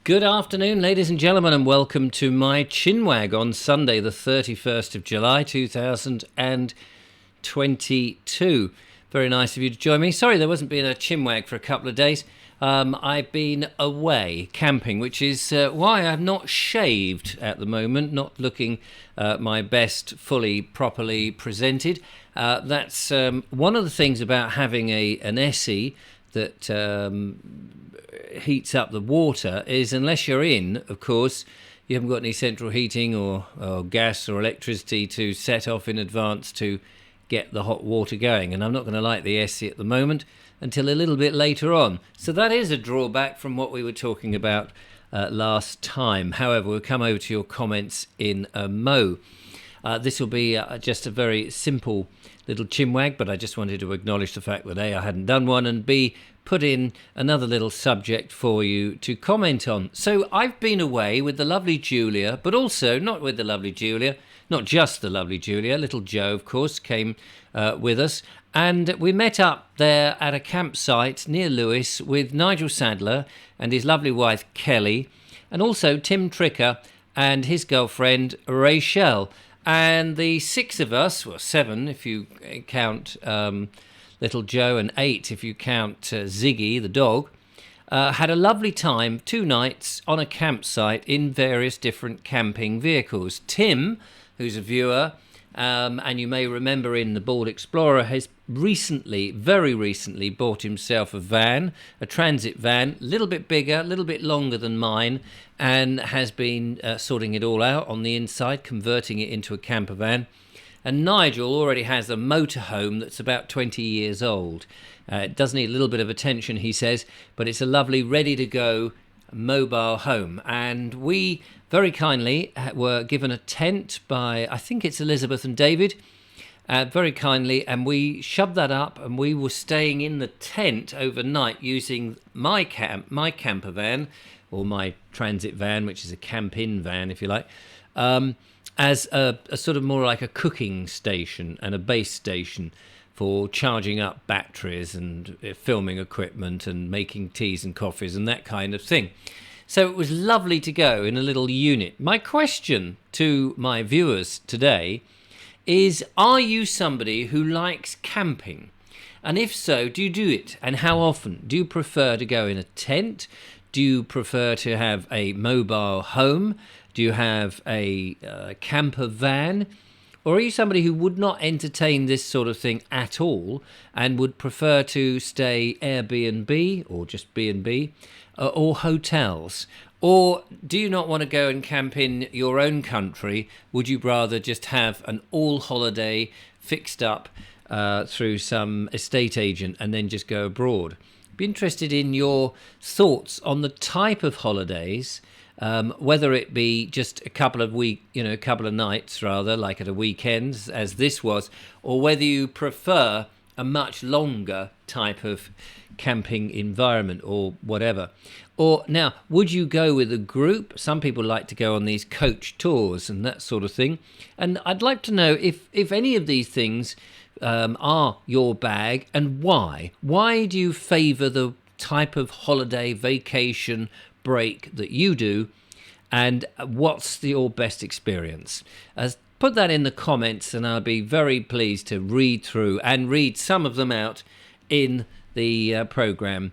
Good afternoon, ladies and gentlemen, and welcome to my ChinWag on Sunday, the 31st of July, 2022. Very nice of you to join me. Sorry there wasn't been a ChinWag for a couple of days. I've been away camping, which is why I've not shaved at the moment, not looking my best, fully, properly presented. That's one of the things about having an Essie that heats up the water is, unless you're in, of course, you haven't got any central heating or gas or electricity to set off in advance to get the hot water going. And I'm not going to light the Essie at the moment until a little bit later on. So that is a drawback from what we were talking about last time. However, we'll come over to your comments in a mo. This will be just a very simple little ChinWag, but I just wanted to acknowledge the fact that A, I hadn't done one, and B, put in another little subject for you to comment on. So I've been away with the lovely Julia, but also not with the lovely Julia, not just the lovely Julia, little Joe, of course, came with us, and we met up there at a campsite near Lewes with Nigel Sadler and his lovely wife Kelly, and also Tim Tricker and his girlfriend Rachel. And the six of us, well, seven if you count little Joe, and eight if you count Ziggy, the dog, had a lovely time 2 nights on a campsite in various different camping vehicles. Tim, who's a viewer, and you may remember in the Bald Explorer, has recently, very recently, bought himself a van, a transit van, a little bit bigger, a little bit longer than mine, and has been sorting it all out on the inside, converting it into a camper van. And Nigel already has a motorhome that's about 20 years old. It does need a little bit of attention, he says, but it's a lovely, ready-to-go mobile home. And we very kindly were given a tent by, I think it's Elizabeth and David, very kindly, and we shoved that up, and we were staying in the tent overnight using my camper van, or my transit van, which is a camp-in van, if you like, as a sort of more like a cooking station and a base station for charging up batteries and filming equipment and making teas and coffees and that kind of thing. So it was lovely to go in a little unit. My question to my viewers today is, are you somebody who likes camping? And if so, do you do it? And how often? Do you prefer to go in a tent? Do you prefer to have a mobile home? Do you have a camper van? Or are you somebody who would not entertain this sort of thing at all and would prefer to stay Airbnb or just B&B or hotels? Or do you not want to go and camp in your own country? Would you rather just have an all-holiday fixed up through some estate agent and then just go abroad? Be interested in your thoughts on the type of holidays, whether it be just a couple of nights rather, like at a weekend as this was, or whether you prefer a much longer type of camping environment or whatever. Or now, would you go with a group? Some people like to go on these coach tours and that sort of thing. And I'd like to know if any of these things are your bag, and why. Why do you favour the type of holiday, vacation, break that you do, and what's your best experience? Put that in the comments, and I'll be very pleased to read through and read some of them out in the programme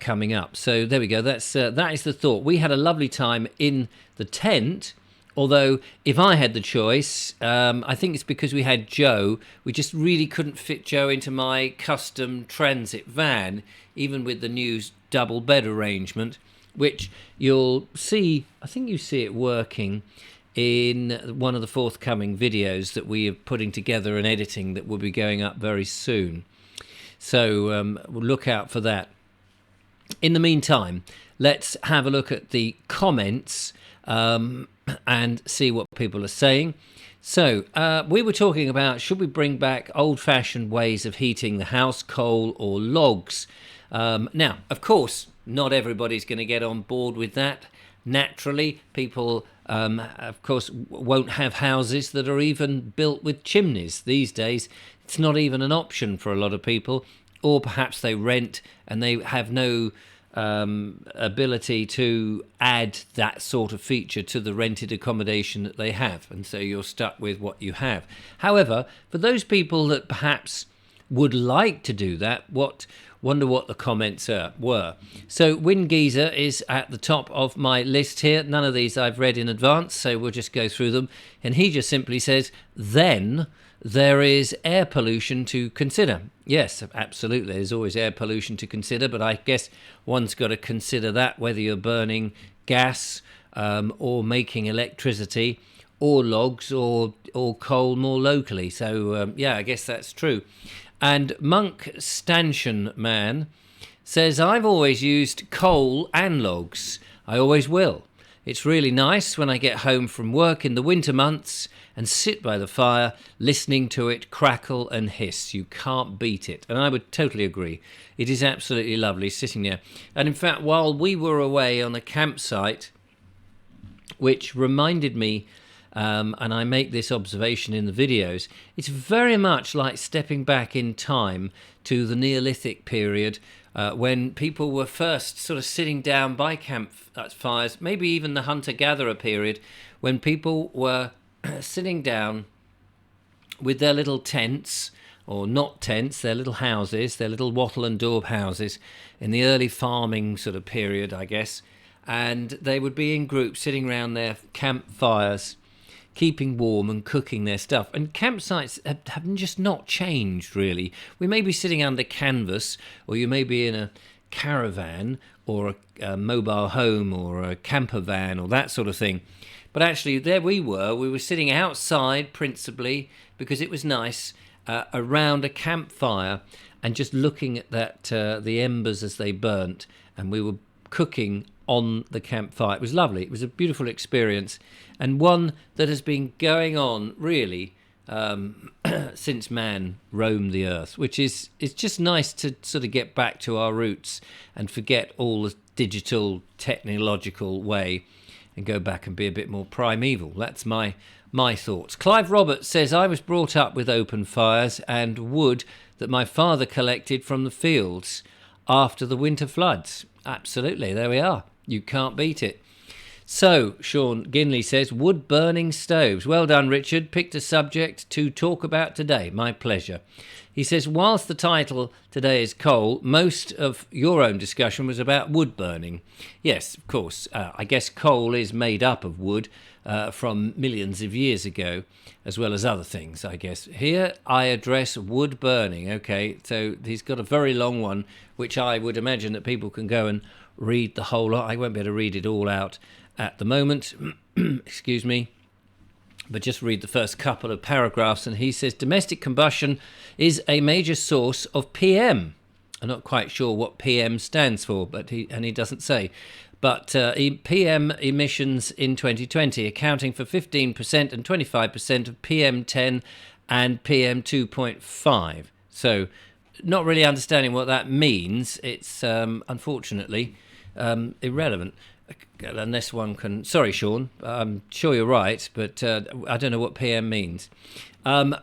coming up. So there we go. That is the thought. We had a lovely time in the tent. Although, if I had the choice, I think it's because we had Joe. We just really couldn't fit Joe into my custom transit van, even with the new double bed arrangement, which you'll see, I think you see it working in one of the forthcoming videos that we are putting together and editing that will be going up very soon. So we'll look out for that. In the meantime, let's have a look at the comments and see what people are saying. So we were talking about, should we bring back old-fashioned ways of heating the house, coal or logs? Now, of course, not everybody's going to get on board with that. Naturally, people, of course, won't have houses that are even built with chimneys. These days, it's not even an option for a lot of people. Or perhaps they rent and they have no ability to add that sort of feature to the rented accommodation that they have, and so you're stuck with what you have. However, for those people that perhaps would like to do that, wonder what the comments were. So Wind Geezer is at the top of my list here. None of these I've read in advance, so we'll just go through them. And he just simply says, then there is air pollution to consider. Yes, absolutely. There's always air pollution to consider, but I guess one's got to consider that, whether you're burning gas or making electricity or logs or coal more locally. So, yeah, I guess that's true. And Monk Stanchion Man says, I've always used coal and logs. I always will. It's really nice when I get home from work in the winter months and sit by the fire listening to it crackle and hiss. You can't beat it. And I would totally agree. It is absolutely lovely sitting there. And in fact, while we were away on a campsite, which reminded me, and I make this observation in the videos, it's very much like stepping back in time to the Neolithic period, when people were first sort of sitting down by campfires, maybe even the hunter-gatherer period, when people were sitting down with their little tents, or not tents, their little houses, their little wattle and daub houses, in the early farming sort of period, I guess, and they would be in groups sitting around their campfires, keeping warm and cooking their stuff. And campsites have just not changed, really. We may be sitting under canvas, or you may be in a caravan, or a mobile home, or a campervan, or that sort of thing. But actually, there we were sitting outside, principally, because it was nice, around a campfire, and just looking at the embers as they burnt, and we were cooking on the campfire. It was lovely. It was a beautiful experience, and one that has been going on really since man roamed the earth, which is, it's just nice to sort of get back to our roots and forget all the digital technological way and go back and be a bit more primeval. That's my thoughts. Clive Roberts says, I was brought up with open fires and wood that my father collected from the fields after the winter floods. Absolutely, there we are. You can't beat it. So, Sean Ginley says, wood-burning stoves. Well done, Richard. Picked a subject to talk about today. My pleasure. He says, whilst the title today is coal, most of your own discussion was about wood burning. Yes, of course. I guess coal is made up of wood from millions of years ago, as well as other things, I guess. Here I address wood burning. Okay, so he's got a very long one, which I would imagine that people can go and read the whole lot. I won't be able to read it all out at the moment. Excuse me. But just read the first couple of paragraphs, and he says domestic combustion is a major source of PM. I'm not quite sure what PM stands for, but he doesn't say. But PM emissions in 2020 accounting for 15% and 25% of PM10 and PM2.5. So not really understanding what that means. It's unfortunately irrelevant. Unless one can... Sorry, Sean. I'm sure you're right, but I don't know what PM means.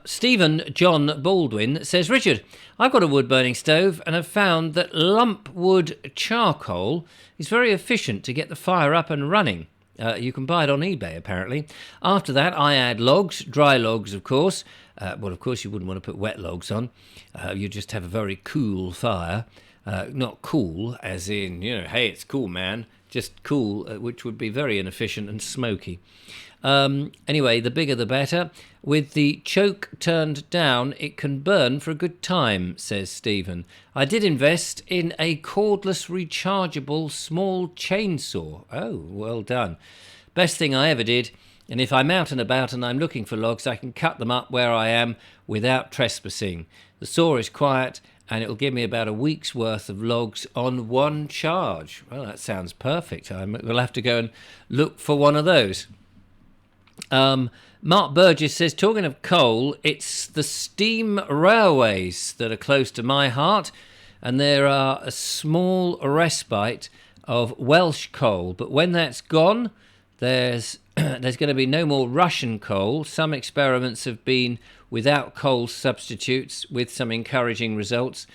Stephen John Baldwin says, Richard, I've got a wood-burning stove and have found that lump wood charcoal is very efficient to get the fire up and running. You can buy it on eBay, apparently. After that, I add logs, dry logs, of course. Well, of course, you wouldn't want to put wet logs on. You just have a very cool fire. Not cool, as in, hey, it's cool, man. Just cool, which would be very inefficient and smoky. Anyway, the bigger the better. With the choke turned down, it can burn for a good time, says Stephen. I did invest in a cordless rechargeable small chainsaw. Oh, well done. Best thing I ever did. And if I'm out and about and I'm looking for logs, I can cut them up where I am without trespassing. The saw is quiet, and it'll give me about a week's worth of logs on one charge. Well, that sounds perfect. We'll have to go and look for one of those. Mark Burgess says, talking of coal, it's the steam railways that are close to my heart, and there are a small respite of Welsh coal. But when that's gone, there's There's going to be no more Russian coal. Some experiments have been without coal substitutes with some encouraging results.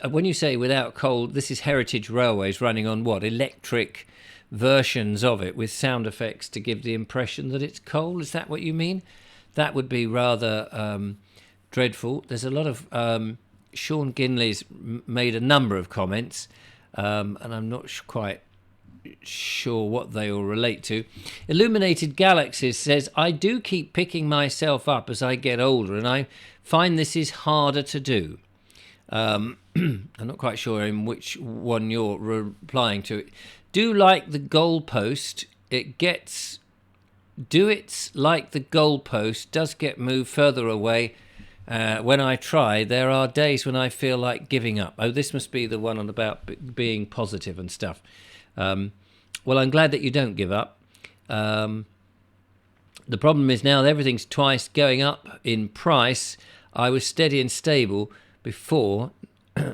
When you say without coal, this is Heritage Railways running on what? Electric versions of it with sound effects to give the impression that it's coal. Is that what you mean? That would be rather dreadful. There's a lot of... Sean Ginley's made a number of comments, and I'm not quite sure what they all relate to. Illuminated Galaxies says, I do keep picking myself up as I get older, and I find this is harder to do. I'm not quite sure in which one you're replying to. Do like the goalpost. Do it like the goalpost does get moved further away. When I try, there are days when I feel like giving up. Oh, this must be the one on about being positive and stuff. Well, I'm glad that you don't give up. The problem is now that everything's twice going up in price. I was steady and stable before.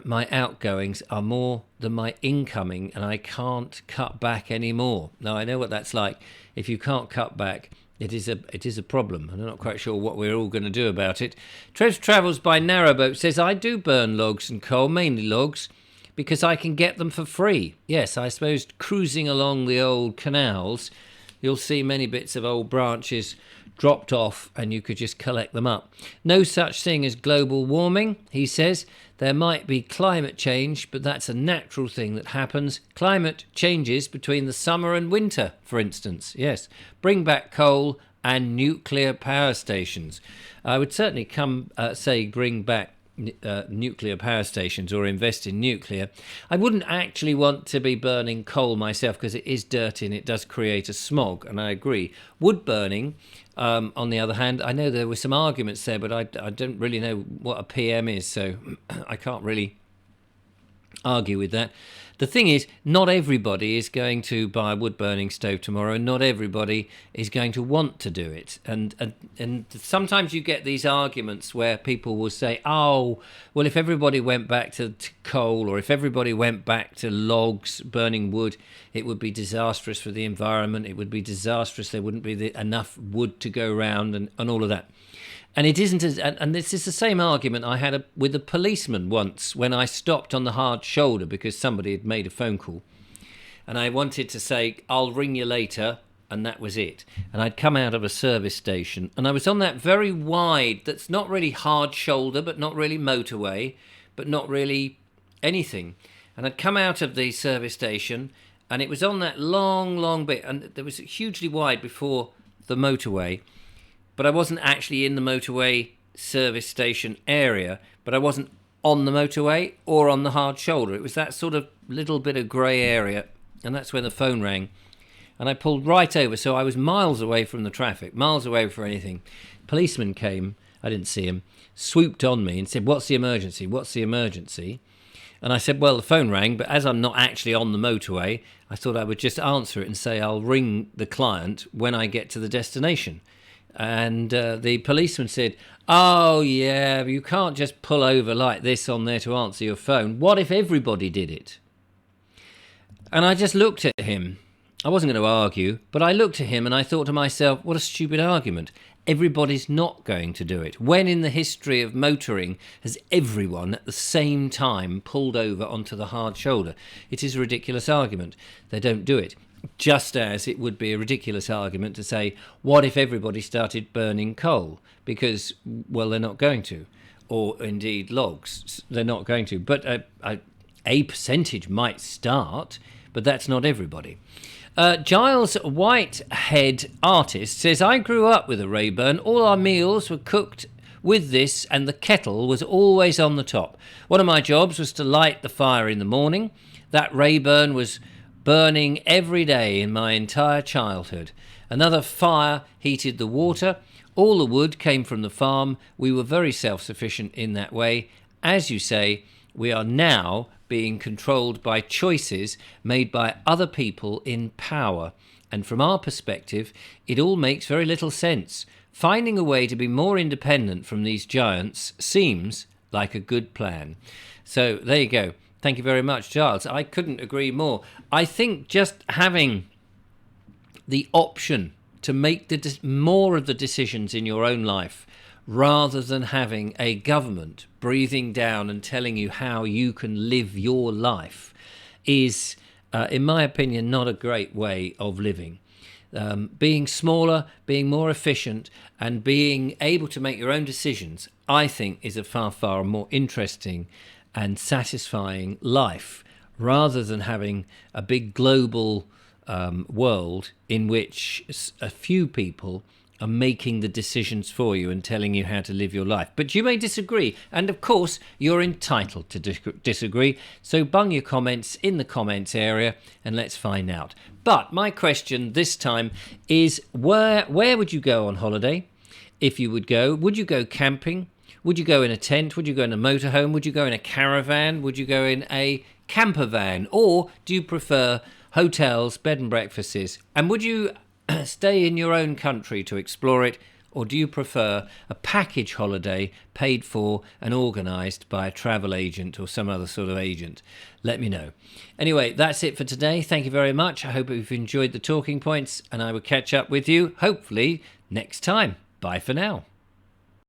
My outgoings are more than my incoming, and I can't cut back anymore. Now, I know what that's like. If you can't cut back, it is a problem, and I'm not quite sure what we're all going to do about it. Trev Travels by Narrowboat says, I do burn logs and coal, mainly logs, because I can get them for free. Yes, I suppose cruising along the old canals, you'll see many bits of old branches dropped off, and you could just collect them up. No such thing as global warming, he says. There might be climate change, but that's a natural thing that happens. Climate changes between the summer and winter, for instance. Yes, bring back coal and nuclear power stations. I would certainly say bring back nuclear power stations or invest in nuclear. I wouldn't actually want to be burning coal myself because it is dirty and it does create a smog, and I agree. Wood burning, on the other hand, I know there were some arguments there, but I don't really know what a PM is, so I can't really argue with that. The thing is, not everybody is going to buy a wood-burning stove tomorrow, and not everybody is going to want to do it. And sometimes you get these arguments where people will say, oh, well, if everybody went back to coal, or if everybody went back to logs, burning wood, it would be disastrous for the environment, it would be disastrous, there wouldn't be enough wood to go around, and all of that. And it isn't and this is the same argument I had with a policeman once when I stopped on the hard shoulder because somebody had made a phone call. And I wanted to say, I'll ring you later, and that was it. And I'd come out of a service station, and I was on that very wide, that's not really hard shoulder, but not really motorway, but not really anything. And I'd come out of the service station, and it was on that long, long bit, and there was hugely wide before the motorway. But I wasn't actually in the motorway service station area, but I wasn't on the motorway or on the hard shoulder. It was that sort of little bit of grey area, and that's when the phone rang. And I pulled right over, so I was miles away from the traffic, miles away from anything. Policeman came, I didn't see him, swooped on me and said, what's the emergency? What's the emergency? And I said, well, the phone rang, but as I'm not actually on the motorway, I thought I would just answer it and say I'll ring the client when I get to the destination. And the policeman said, oh, yeah, you can't just pull over like this on there to answer your phone. What if everybody did it? And I just looked at him. I wasn't going to argue, but I looked at him and I thought to myself, what a stupid argument. Everybody's not going to do it. When in the history of motoring has everyone at the same time pulled over onto the hard shoulder? It is a ridiculous argument. They don't do it. Just as it would be a ridiculous argument to say, what if everybody started burning coal? Because, well, they're not going to. Or indeed logs, they're not going to. But a percentage might start, but that's not everybody. Giles Whitehead Artist says, I grew up with a Rayburn. All our meals were cooked with this, and the kettle was always on the top. One of my jobs was to light the fire in the morning. That Rayburn was burning every day in my entire childhood. Another fire heated the water. All the wood came from the farm. We were very self-sufficient in that way. As you say, we are now being controlled by choices made by other people in power. And from our perspective, it all makes very little sense. Finding a way to be more independent from these giants seems like a good plan. So there you go. Thank you very much, Giles. I couldn't agree more. I think just having the option to make more of the decisions in your own life, rather than having a government breathing down and telling you how you can live your life, is, in my opinion, not a great way of living. Being smaller, being more efficient, and being able to make your own decisions, I think, is a far, far more interesting and satisfying life, rather than having a big global world in which a few people are making the decisions for you and telling you how to live your life. But you may disagree, and of course you're entitled to disagree, so bung your comments in the comments area and let's find out. But my question this time is, where would you go on holiday? If you would you go camping? Would you go in a tent? Would you go in a motorhome? Would you go in a caravan? Would you go in a campervan? Or do you prefer hotels, bed and breakfasts? And would you stay in your own country to explore it, or do you prefer a package holiday paid for and organised by a travel agent or some other sort of agent? Let me know. Anyway, that's it for today. Thank you very much. I hope you've enjoyed the talking points, and I will catch up with you hopefully next time. Bye for now.